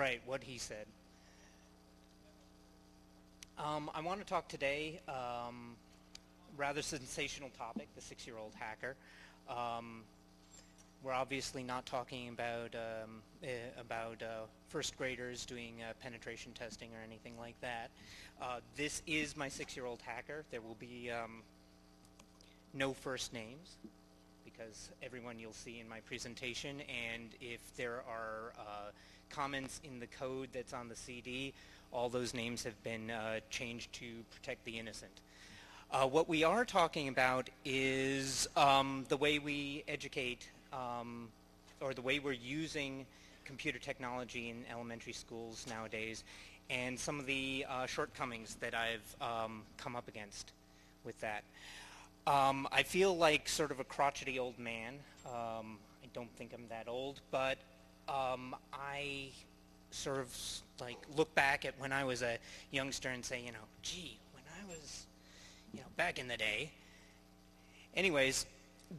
Right, what he said. I want to talk today, rather sensational topic, the 6-year-old hacker. Um, we're obviously not talking about first graders doing penetration testing or anything like that. This is my 6-year-old hacker. There will be no first names, because everyone you'll see in my presentation, and if there are comments in the code that's on the CD, all those names have been changed to protect the innocent. What we are talking about is the way we educate, or the way we're using computer technology in elementary schools nowadays, and some of the shortcomings that I've come up against with that. I feel like sort of a crotchety old man. I don't think I'm that old, but I sort of like look back at when I was a youngster and say, gee, when I was, back in the day. Anyways,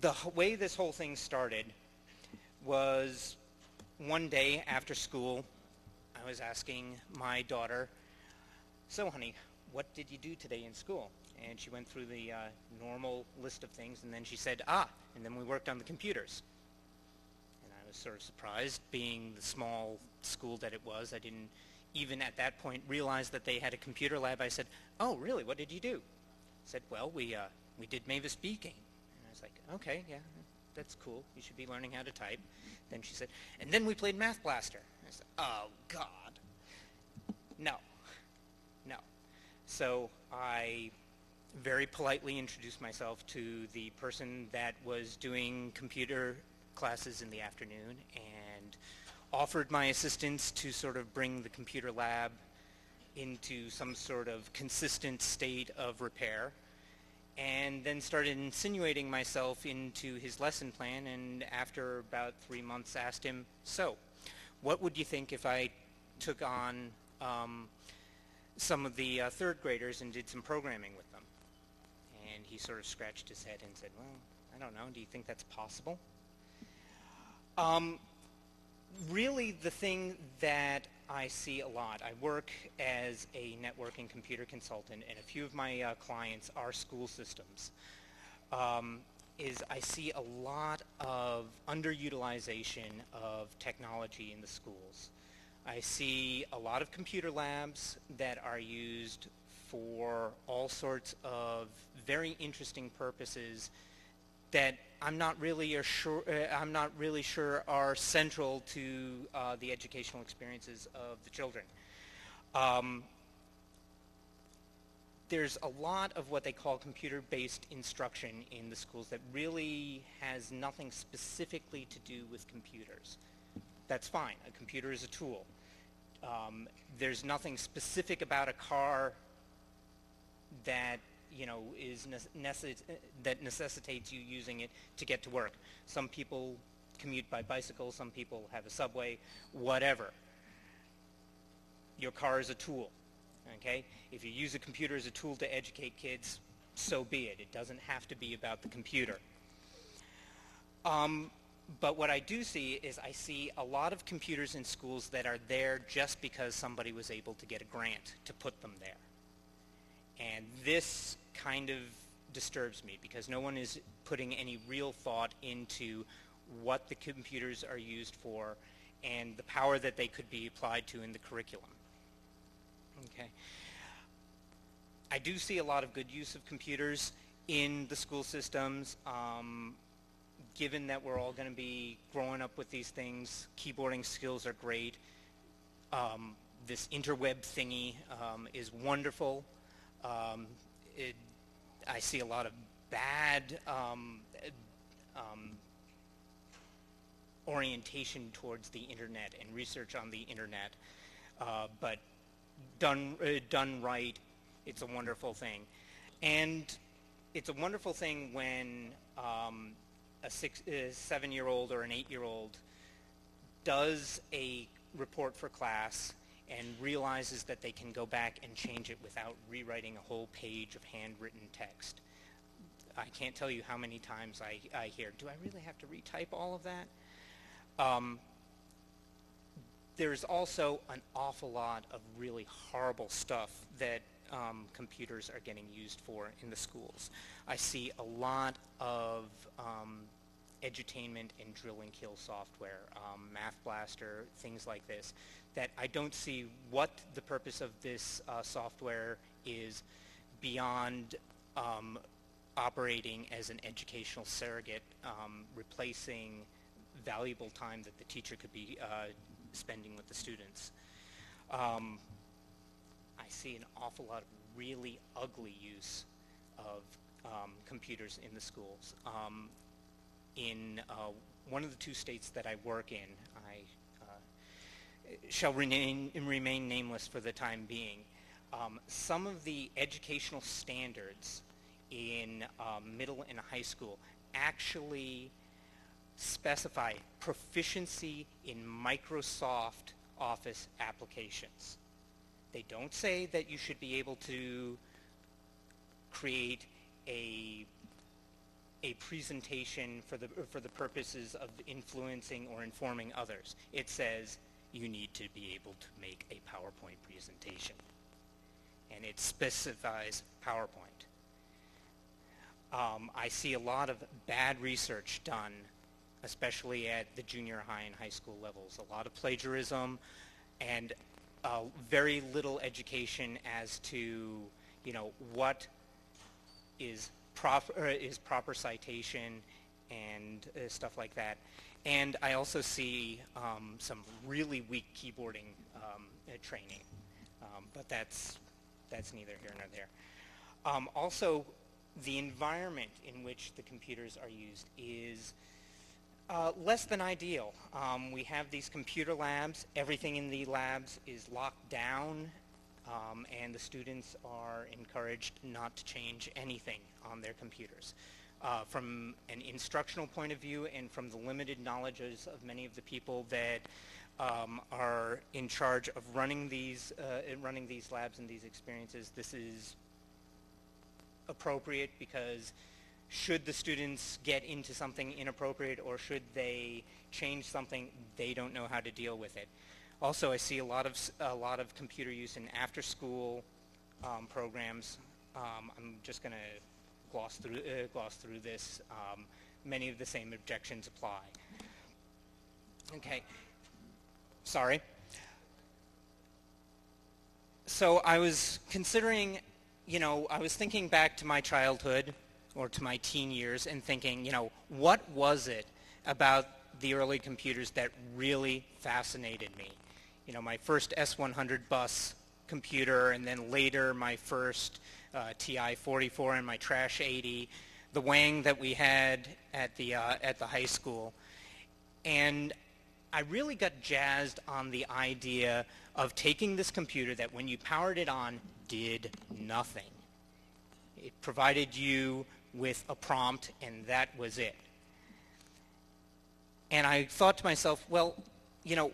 the way this whole thing started was one day after school, I was asking my daughter, so honey, what did you do today in school? And she went through the normal list of things, and then she said, and then we worked on the computers. And I was sort of surprised, being the small school that it was. I didn't even at that point realize that they had a computer lab. I said, oh, really? What did you do? I said, well, we did Mavis Beaking. And I was like, okay, yeah, that's cool. You should be learning how to type. Then she said, and then we played Math Blaster. I said, oh, God. No. So I very politely introduced myself to the person that was doing computer classes in the afternoon and offered my assistance to sort of bring the computer lab into some sort of consistent state of repair, and then started insinuating myself into his lesson plan, and after about 3 months asked him, so what would you think if I took on some of the third graders and did some programming with them? And he sort of scratched his head and said, well, I don't know, do you think that's possible? Really, the thing that I see a lot, I work as a network and computer consultant, and a few of my clients are school systems, is I see a lot of underutilization of technology in the schools. I see a lot of computer labs that are used for all sorts of very interesting purposes that I'm not really sure are central to the educational experiences of the children. There's a lot of what they call computer-based instruction in the schools that really has nothing specifically to do with computers. That's fine. A computer is a tool. There's nothing specific about a car that that necessitates you using it to get to work. Some people commute by bicycle, some people have a subway, whatever. Your car is a tool, okay? If you use a computer as a tool to educate kids, so be it. It doesn't have to be about the computer. But what I do see is I see a lot of computers in schools that are there just because somebody was able to get a grant to put them there. And this kind of disturbs me because no one is putting any real thought into what the computers are used for and the power that they could be applied to in the curriculum. Okay. I do see a lot of good use of computers in the school systems. Given that we're all going to be growing up with these things, keyboarding skills are great. This interweb thingy is wonderful. I see a lot of bad orientation towards the internet and research on the internet, but done right, it's a wonderful thing. And it's a wonderful thing when a 7-year-old or an 8-year-old does a report for class and realizes that they can go back and change it without rewriting a whole page of handwritten text. I can't tell you how many times I hear, do I really have to retype all of that? there's also an awful lot of really horrible stuff that computers are getting used for in the schools. I see a lot of edutainment and drill and kill software, Math Blaster, things like this, that I don't see what the purpose of this software is beyond operating as an educational surrogate, replacing valuable time that the teacher could be spending with the students. I see an awful lot of really ugly use of computers in the schools. In one of the 2 states that I work in, I shall remain nameless for the time being. Some of the educational standards in middle and high school actually specify proficiency in Microsoft Office applications. They don't say that you should be able to create a presentation for the purposes of influencing or informing others. It says you need to be able to make a PowerPoint presentation, and it specifies PowerPoint. I see a lot of bad research done, especially at the junior high and high school levels. A lot of plagiarism and very little education as to, what is proper citation and stuff like that. And I also see some really weak keyboarding training, but that's neither here nor there. Also, the environment in which the computers are used is less than ideal. We have these computer labs. Everything in the labs is locked down, and the students are encouraged not to change anything on their computers. From an instructional point of view and from the limited knowledges of many of the people that are in charge of running these labs and these experiences, this is appropriate, because should the students get into something inappropriate or should they change something, they don't know how to deal with it. Also, I see a lot of computer use in after-school programs. I'm just going to gloss through this. Many of the same objections apply. Okay. Sorry. So I was considering, I was thinking back to my childhood or to my teen years and thinking, what was it about the early computers that really fascinated me? My first S100 bus computer, and then later my first TI-44 and my Trash 80, the Wang that we had at the high school. And I really got jazzed on the idea of taking this computer that when you powered it on did nothing. It provided you with a prompt, and that was it. And I thought to myself, well,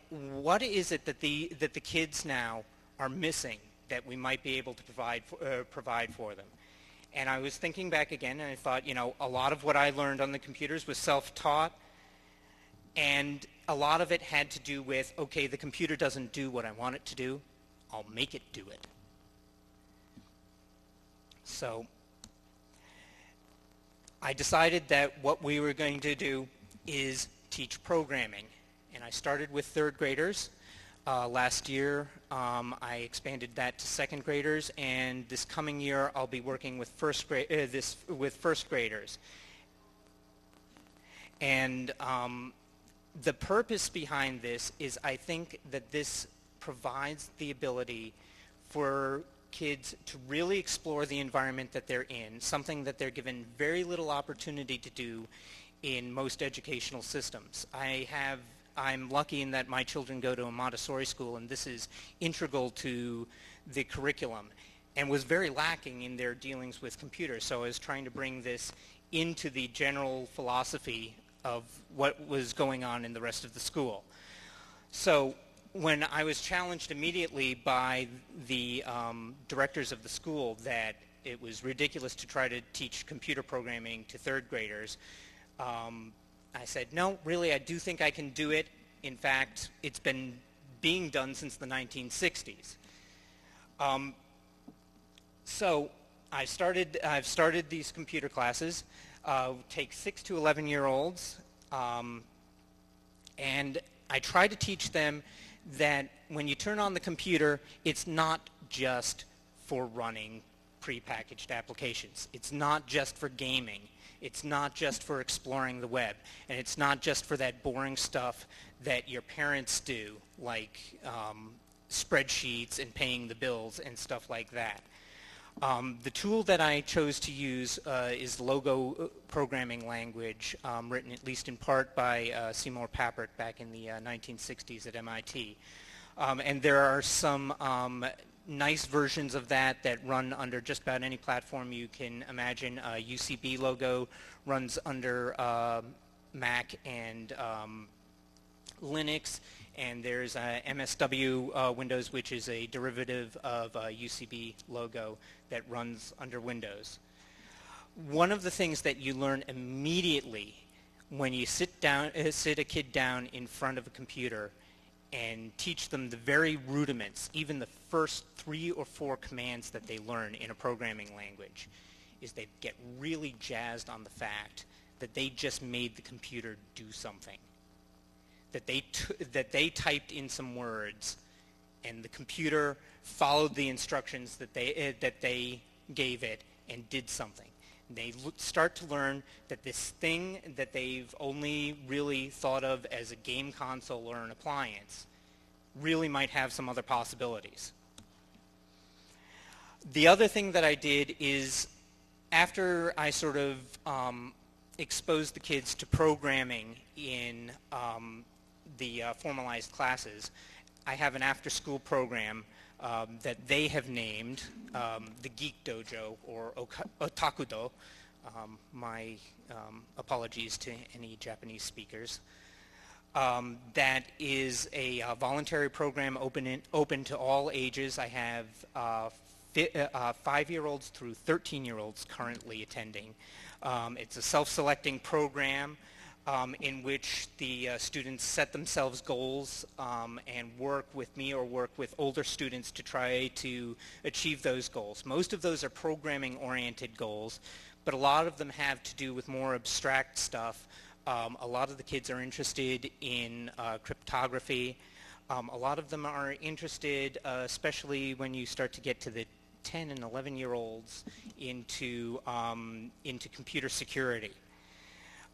what is it that the kids now are missing that we might be able to provide for them? And I was thinking back again, and I thought, a lot of what I learned on the computers was self-taught, and a lot of it had to do with, okay, the computer doesn't do what I want it to do, I'll make it do it. So I decided that what we were going to do is teach programming. And I started with 3rd graders. Last year, I expanded that to 2nd graders, and this coming year, I'll be working with first graders. And the purpose behind this is, I think that this provides the ability for kids to really explore the environment that they're in, something that they're given very little opportunity to do in most educational systems. I'm lucky in that my children go to a Montessori school, and this is integral to the curriculum, and was very lacking in their dealings with computers. So I was trying to bring this into the general philosophy of what was going on in the rest of the school. So when I was challenged immediately by the directors of the school that it was ridiculous to try to teach computer programming to 3rd graders, I said, no, really, I do think I can do it. In fact, it's been being done since the 1960s. So I've started these computer classes, take 6 to 11-year-olds, and I try to teach them that when you turn on the computer, it's not just for running prepackaged applications. It's not just for gaming. It's not just for exploring the web. And it's not just for that boring stuff that your parents do, like spreadsheets and paying the bills and stuff like that. The tool that I chose to use is Logo programming language, written at least in part by Seymour Papert back in the 1960s at MIT. And there are some nice versions of that run under just about any platform you can imagine. UCB Logo runs under Mac and Linux, and there's MSW Windows, which is a derivative of UCB Logo that runs under Windows. One of the things that you learn immediately when you sit a kid down in front of a computer and teach them the very rudiments, even the first 3 or 4 commands that they learn in a programming language, is they get really jazzed on the fact that they just made the computer do something. That they typed in some words, and the computer followed the instructions that they gave it and did something. And they start to learn that this thing that they've only really thought of as a game console or an appliance really might have some other possibilities. The other thing that I did is, after I sort of exposed the kids to programming in the formalized classes, I have an after-school program that they have named the Geek Dojo, or Otakudo. My apologies to any Japanese speakers. That is a voluntary program open to all ages. I have 5-year-olds through 13-year-olds currently attending. It's a self-selecting program in which the students set themselves goals and work with me or work with older students to try to achieve those goals. Most of those are programming-oriented goals, but a lot of them have to do with more abstract stuff. A lot of the kids are interested in cryptography. A lot of them are interested, especially when you start to get to the 10 and 11-year-olds, into computer security.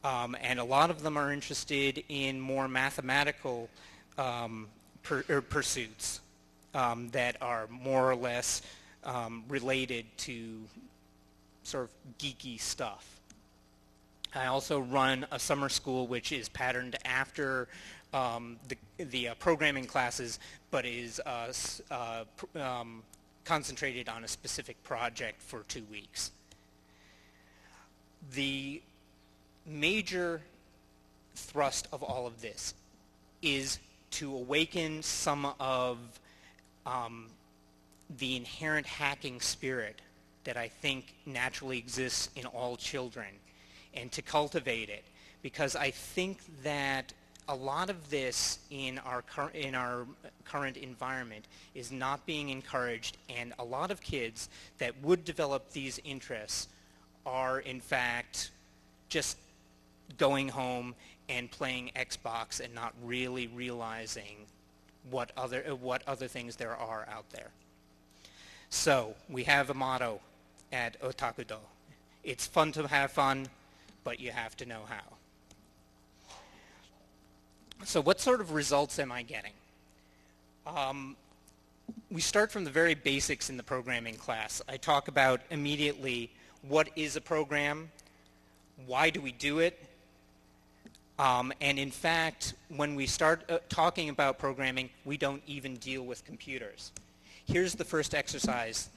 And a lot of them are interested in more mathematical pursuits that are more or less related to sort of geeky stuff. I also run a summer school which is patterned after the programming classes, but is concentrated on a specific project for 2 weeks. The major thrust of all of this is to awaken some of the inherent hacking spirit that I think naturally exists in all children, and to cultivate it, because I think that a lot of this in our current environment is not being encouraged, and a lot of kids that would develop these interests are in fact just going home and playing Xbox and not really realizing what other things there are out there. So we have a motto at Otakudo: it's fun to have fun, but you have to know how. So what sort of results am I getting? We start from the very basics in the programming class. I talk about immediately what is a program, why do we do it, and in fact, when we start talking about programming, we don't even deal with computers. Here's the first exercise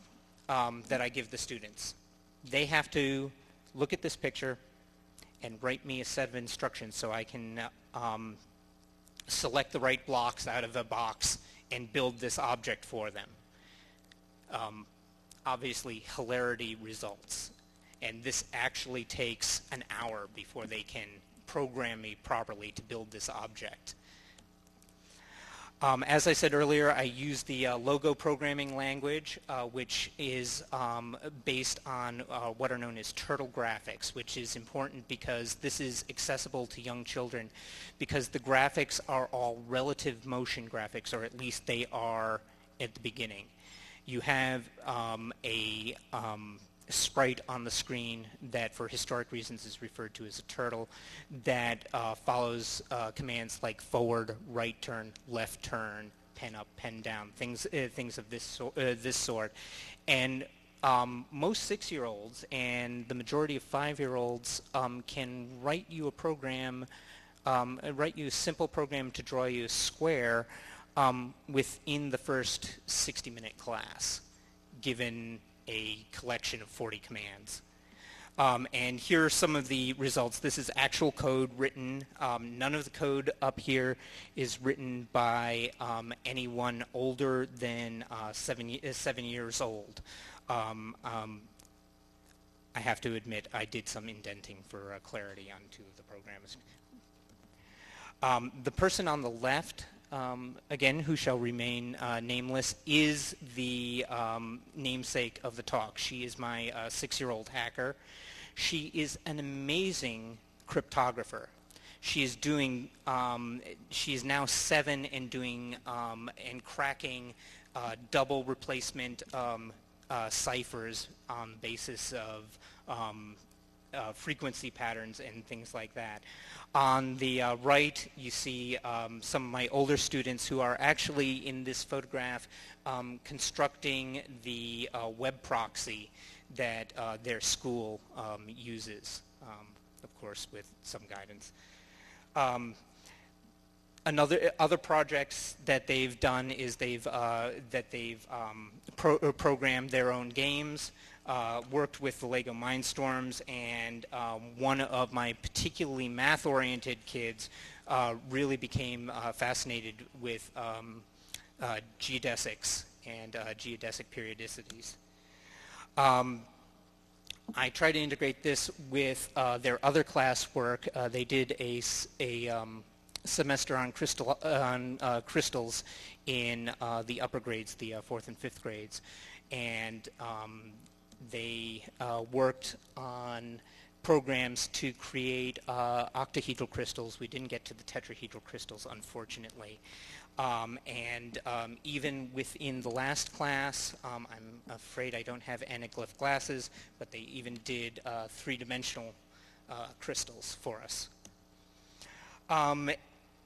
that I give the students. They have to look at this picture and write me a set of instructions so I can select the right blocks out of a box and build this object for them. Obviously, hilarity results. And this actually takes an hour before they can program me properly to build this object. As I said earlier, I use the logo programming language, which is based on what are known as turtle graphics, which is important because this is accessible to young children because the graphics are all relative motion graphics, or at least they are at the beginning. You have a sprite on the screen that for historic reasons is referred to as a turtle that follows commands like forward, right turn, left turn, pen up, pen down, things of this sort. And most 6-year-olds and the majority of 5-year-olds can write you a program, write you a simple program to draw you a square within the first 60-minute class, given a collection of 40 commands. And here are some of the results. This is actual code written. None of the code up here is written by anyone older than 7 years old. I have to admit I did some indenting for clarity on 2 of the programs. The person on the left, again, who shall remain nameless, is the namesake of the talk. She is my 6-year-old hacker. She is an amazing cryptographer. She is doing, she is now 7 and doing, and cracking double replacement ciphers on the basis of frequency patterns and things like that. On the right, you see some of my older students who are actually in this photograph constructing the web proxy that their school uses, of course, with some guidance. Other projects that they've done is they've programmed their own games. Worked with the Lego Mindstorms, and one of my particularly math-oriented kids really became fascinated with geodesics and geodesic periodicities. I try to integrate this with their other classwork. They did a semester on crystals in the upper grades, the 4th and 5th grades, and they worked on programs to create octahedral crystals. We didn't get to the tetrahedral crystals, unfortunately. Even within the last class, I'm afraid I don't have anaglyph glasses, but they even did 3-dimensional crystals for us.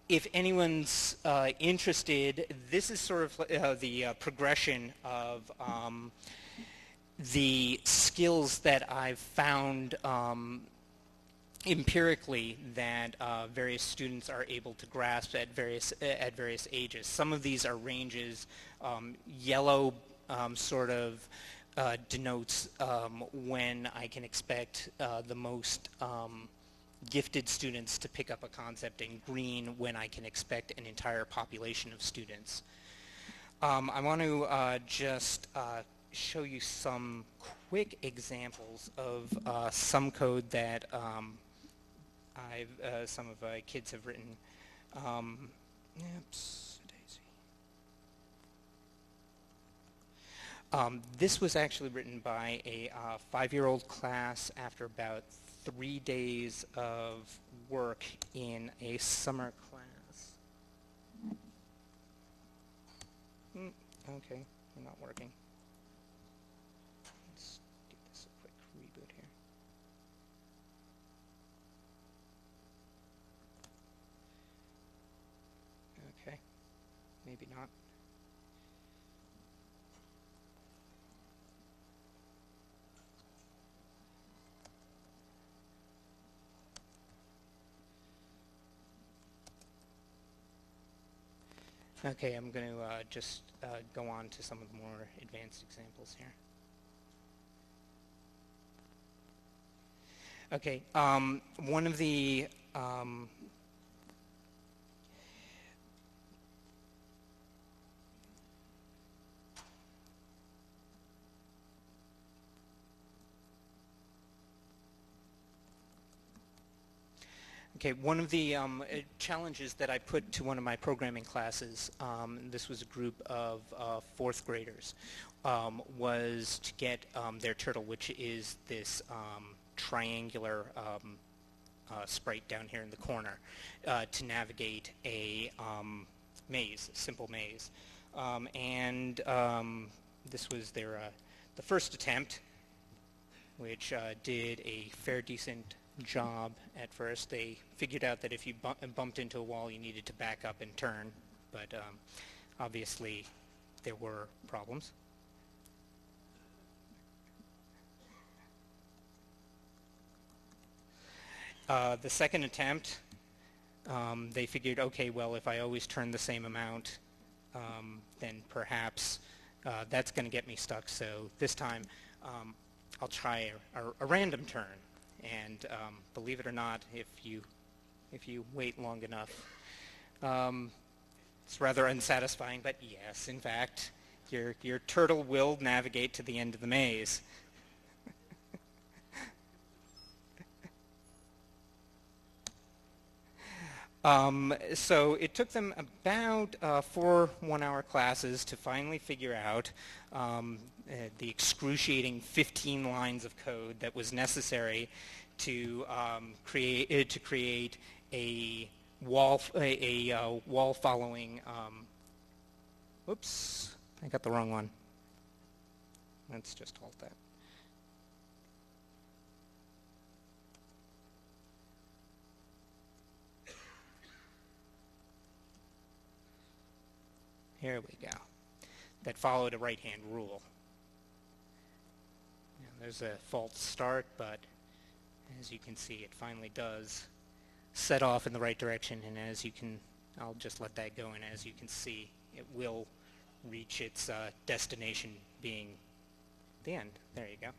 If anyone's interested, this is sort of the progression of the skills that I've found empirically that various students are able to grasp at various ages. Some of these are ranges. Yellow sort of denotes when I can expect the most gifted students to pick up a concept, and green when I can expect an entire population of students. I want to just show you some quick examples of some code that some of my kids have written. Oops, daisy. This was actually written by a 5-year-old class after about 3 days of work in a summer class. Okay, not working. Let's give this a quick reboot here. Okay, maybe not. Okay, I'm going to just go on to some of the more advanced examples here. Okay, one of the Okay, one of the challenges that I put to one of my programming classes, this was a group of fourth graders, was to get their turtle, which is this triangular sprite down here in the corner, to navigate a maze, a simple maze. And this was their the first attempt, which did a fair decent job at first. They figured out that if you bumped into a wall, you needed to back up and turn, but obviously there were problems. The second attempt, they figured, okay, well, if I always turn the same amount, then perhaps that's going to get me stuck. So this time I'll try a random turn. And believe it or not, if you wait long enough, it's rather unsatisfying. But yes, in fact, your turtle will navigate to the end of the maze. So it took them about 4 one-hour classes to finally figure out the excruciating 15 lines of code that was necessary to create a wall following. Whoops, I got the wrong one. Let's just halt that. Here we go. That followed a right-hand rule. Now, there's a false start, but as you can see, it finally does set off in the right direction, and as you can, I'll just let that go, and as you can see, it will reach its destination being the end. There you go.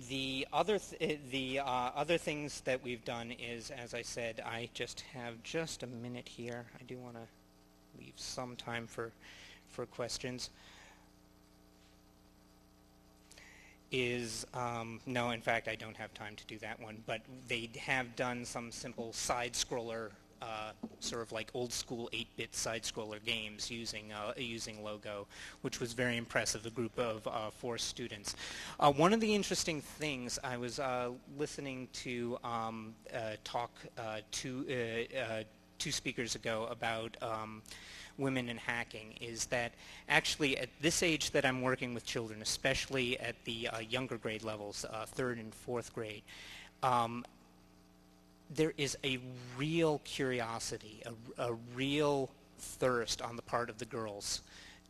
The other things that we've done is, as I said, I just have just a minute here. I do want to leave some time for questions. No, in fact, I don't have time to do that one, but they have done some simple side-scroller, sort of like old-school 8-bit side-scroller games using Logo, which was very impressive, a group of 4 students. One of the interesting things, I was listening to talk 2 speakers ago about women in hacking, is that actually at this age that I'm working with children, especially at the younger grade levels, 3rd and 4th grade, there is a real curiosity, a real thirst on the part of the girls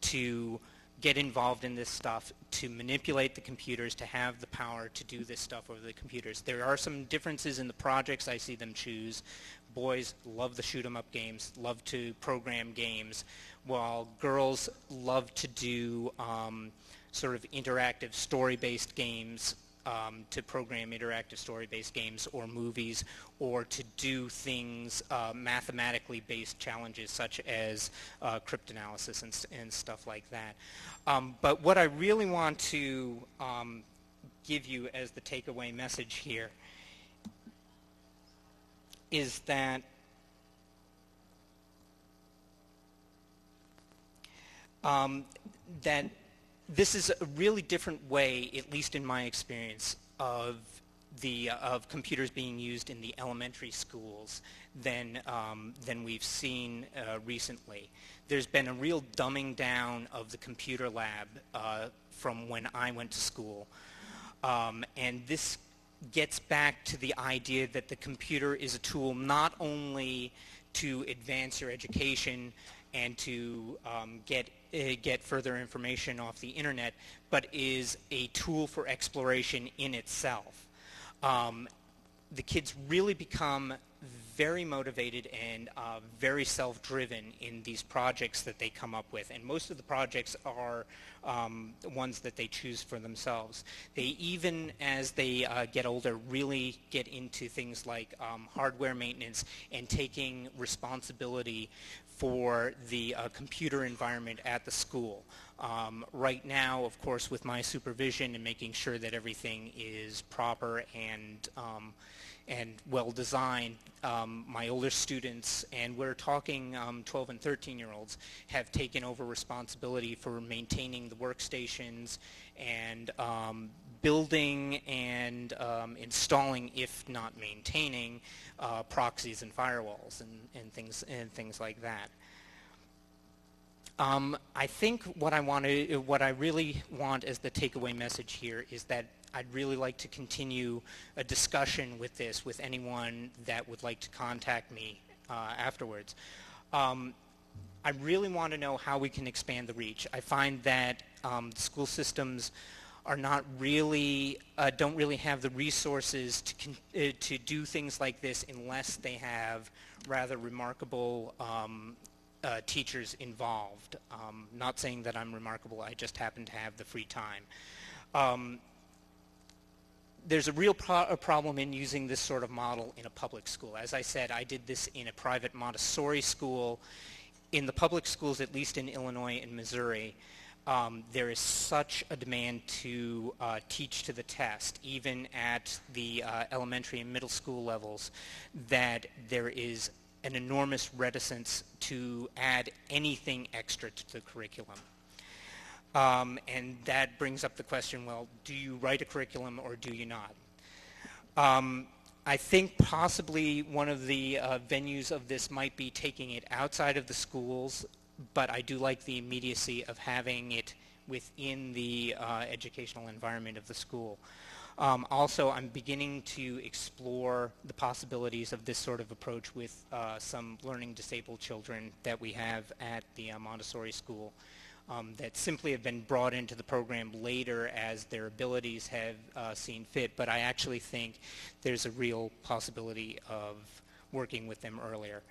to get involved in this stuff, to manipulate the computers, to have the power to do this stuff over the computers. There are some differences in the projects I see them choose. Boys love the shoot-'em-up games, love to program games, while girls love to do sort of interactive story-based games, to program interactive story-based games or movies, or to do things, mathematically based challenges such as cryptanalysis and stuff like that. But what I really want to give you as the takeaway message here is that that this is a really different way, at least in my experience, of computers being used in the elementary schools than we've seen recently. There's been a real dumbing down of the computer lab from when I went to school, and this gets back to the idea that the computer is a tool not only to advance your education and to get further information off the internet, but is a tool for exploration in itself. The kids really become very motivated and very self-driven in these projects that they come up with, and most of the projects are ones that they choose for themselves. They even, as they get older, really get into things like hardware maintenance and taking responsibility for the computer environment at the school. Right now, of course, with my supervision and making sure that everything is proper and well designed, my older students, and we're talking 12 and 13-year-olds, have taken over responsibility for maintaining the workstations and building and installing, if not maintaining, proxies and firewalls and things like that. I think what I really want as the takeaway message here is that I'd really like to continue a discussion with this with anyone that would like to contact me afterwards. I really want to know how we can expand the reach. I find that school systems are not really, don't really have the resources to do things like this unless they have rather remarkable teachers involved. Not saying that I'm remarkable, I just happen to have the free time. There's a real problem in using this sort of model in a public school. As I said, I did this in a private Montessori school. In the public schools, at least in Illinois and Missouri, there is such a demand to teach to the test, even at the elementary and middle school levels, that there is an enormous reticence to add anything extra to the curriculum. And that brings up the question, well, do you write a curriculum or do you not? I think possibly one of the venues of this might be taking it outside of the schools, but I do like the immediacy of having it within the educational environment of the school. Also, I'm beginning to explore the possibilities of this sort of approach with some learning disabled children that we have at the Montessori school that simply have been brought into the program later as their abilities have seen fit, but I actually think there's a real possibility of working with them earlier.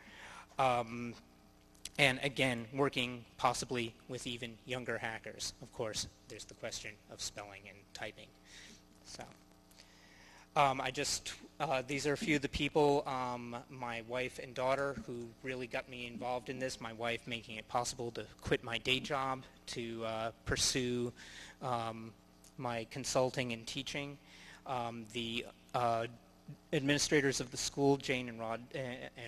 And again, working possibly with even younger hackers. Of course, there's the question of spelling and typing. So, these are a few of the people, my wife and daughter, who really got me involved in this. My wife making it possible to quit my day job to pursue my consulting and teaching. The administrators of the school, Jane and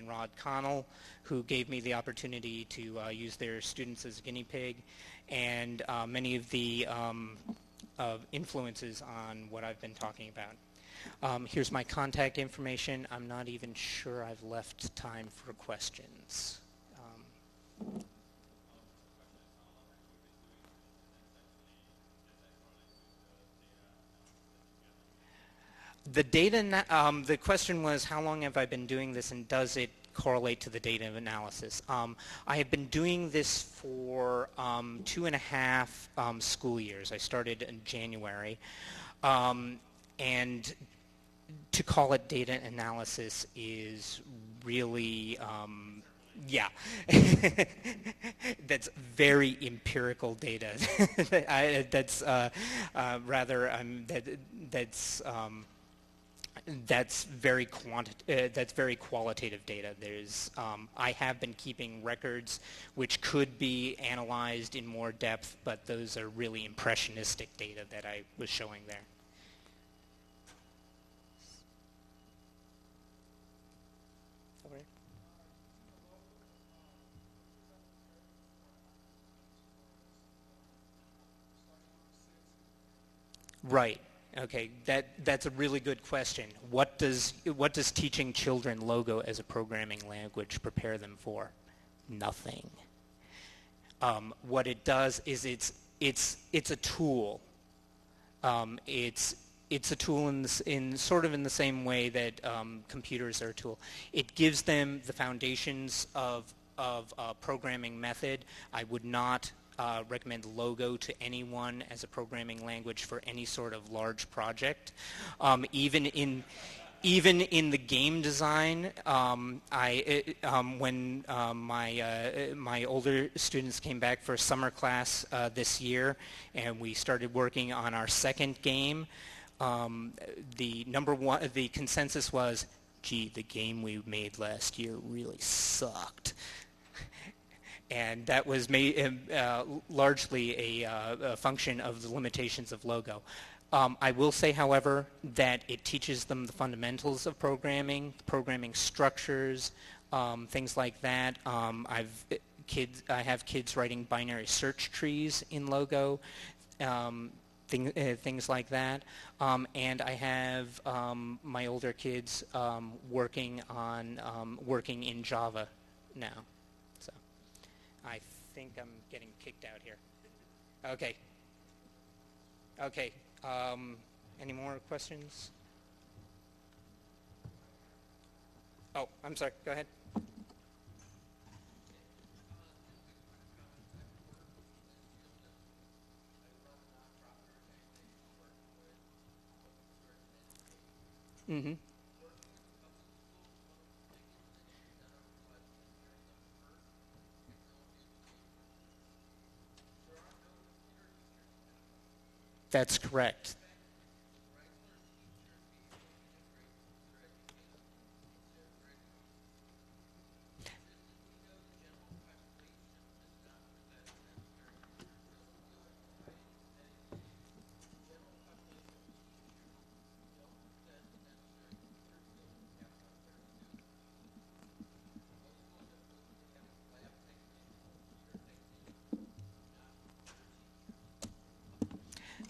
Rod Connell, who gave me the opportunity to use their students as a guinea pig, and many of the influences on what I've been talking about. Here's my contact information. I'm not even sure I've left time for questions. The data, the question was, how long have I been doing this and does it correlate to the data analysis? I have been doing this for 2.5 school years. I started in January. And to call it data analysis is really, yeah, that's very empirical data. That's rather, that's very qualitative data. There's, I have been keeping records which could be analyzed in more depth, but those are really impressionistic data that I was showing there. Right. Okay. That's a really good question. What does teaching children Logo as a programming language prepare them for? Nothing. What it does is it's a tool. It's a tool in sort of in the same way that computers are a tool. It gives them the foundations of a programming method. I would not recommend Logo to anyone as a programming language for any sort of large project. Even in the game design, when my older students came back for summer class this year, and we started working on our second game, the consensus was, gee, the game we made last year really sucked. and that was largely a function of the limitations of Logo. I will say, however, that it teaches them the fundamentals of programming structures, things like that. I have kids writing binary search trees in Logo, things like that. And I have my older kids working in Java now. So I think I'm getting kicked out here. Okay. Okay. Any more questions? Oh, I'm sorry. Go ahead. Mm-hmm. That's correct.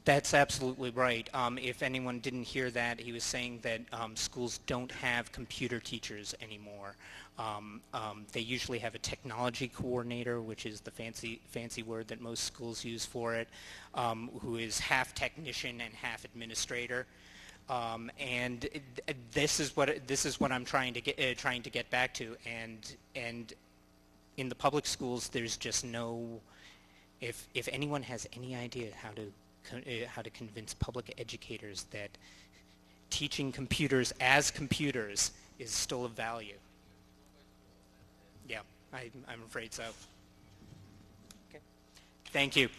That's absolutely right. If anyone didn't hear that, he was saying that schools don't have computer teachers anymore. They usually have a technology coordinator, which is the fancy word that most schools use for it, who is half technician and half administrator. And this is what I'm trying to get back to. And in the public schools, there's just no. If anyone has any idea how to convince public educators that teaching computers as computers is still of value. Yeah, I'm afraid so. Okay. Thank you.